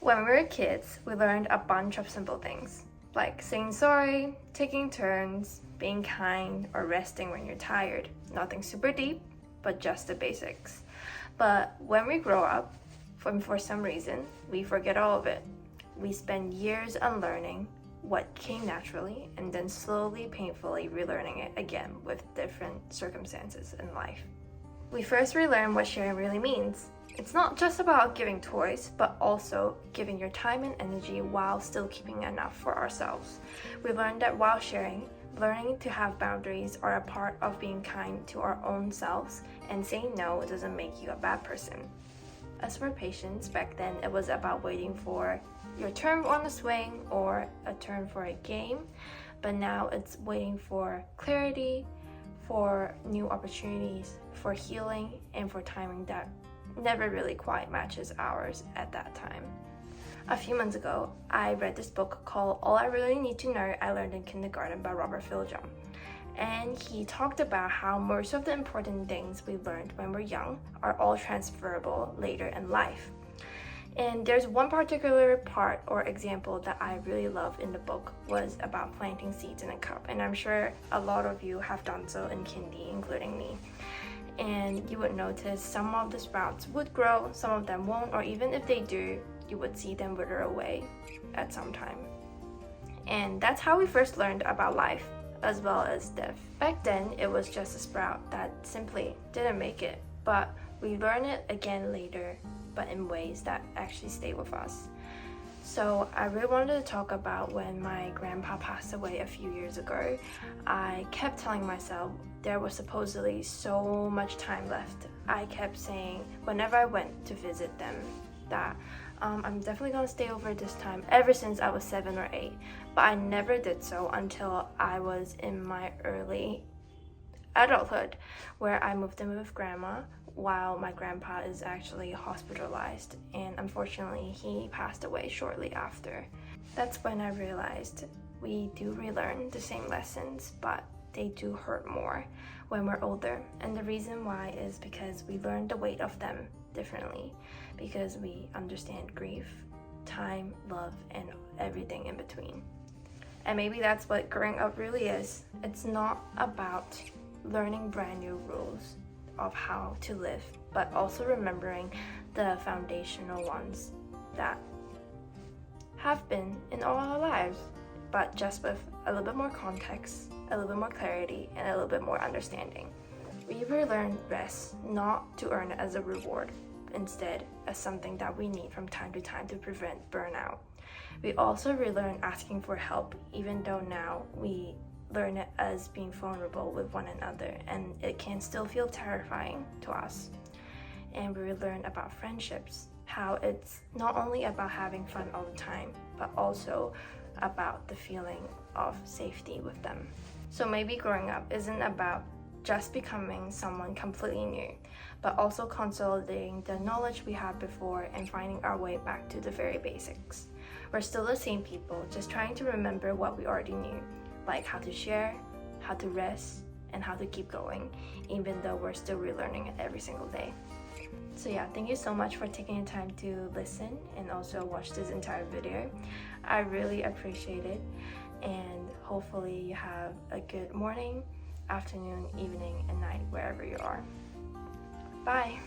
When we were kids, we learned a bunch of simple things, like saying sorry, taking turns, being kind, or resting when you're tired. Nothing super deep, but just the basics. But when we grow up, for some reason, we forget all of it. We spend years unlearning what came naturally and then slowly, painfully relearning it again with different circumstances in life. We first relearn what sharing really means. It's not just about giving toys, but also giving your time and energy while still keeping enough for ourselves. We learned that while sharing, learning to have boundaries are a part of being kind to our own selves, and saying no doesn't make you a bad person. As for patience, back then it was about waiting for your turn on the swing or a turn for a game, but now it's waiting for clarity, for new opportunities, for healing, and for timing that never really quite matches ours at that time. A few months ago, I read this book called All I Really Need to Know I Learned in Kindergarten by Robert Fulghum. And he talked about how most of the important things we learned when we're young are all transferable later in life. And there's one particular part or example that I really love in the book was about planting seeds in a cup. And I'm sure a lot of you have done so in kindy, including me. And you would notice some of the sprouts would grow, some of them won't, or even if they do, you would see them wither away at some time. And that's how we first learned about life, as well as death. Back then, it was just a sprout that simply didn't make it, but we learn it again later, but in ways that actually stay with us. So I really wanted to talk about when my grandpa passed away a few years ago. I kept telling myself there was supposedly so much time left. I kept saying whenever I went to visit them that I'm definitely gonna stay over this time, ever since I was 7 or 8. But I never did so until I was in my early adulthood, where I moved in with grandma while my grandpa is actually hospitalized, and unfortunately he passed away shortly after. That's when I realized we do relearn the same lessons, but they do hurt more when we're older. And the reason why is because we learn the weight of them differently, because we understand grief, time, love, and everything in between. And maybe that's what growing up really is. It's not about learning brand new rules of how to live, but also remembering the foundational ones that have been in all our lives, but just with a little bit more context, a little bit more clarity, and a little bit more understanding. We relearn rest not to earn it as a reward, instead as something that we need from time to time to prevent burnout. We also relearn asking for help, even though now we learn it as being vulnerable with one another, and it can still feel terrifying to us. And we learn about friendships, how it's not only about having fun all the time, but also about the feeling of safety with them. So maybe growing up isn't about just becoming someone completely new, but also consolidating the knowledge we had before and finding our way back to the very basics. We're still the same people, just trying to remember what we already knew, like how to share, how to rest, and how to keep going, even though we're still relearning it every single day. So yeah, thank you so much for taking the time to listen and also watch this entire video. I really appreciate it, and hopefully you have a good morning, afternoon, evening, and night wherever you are. Bye!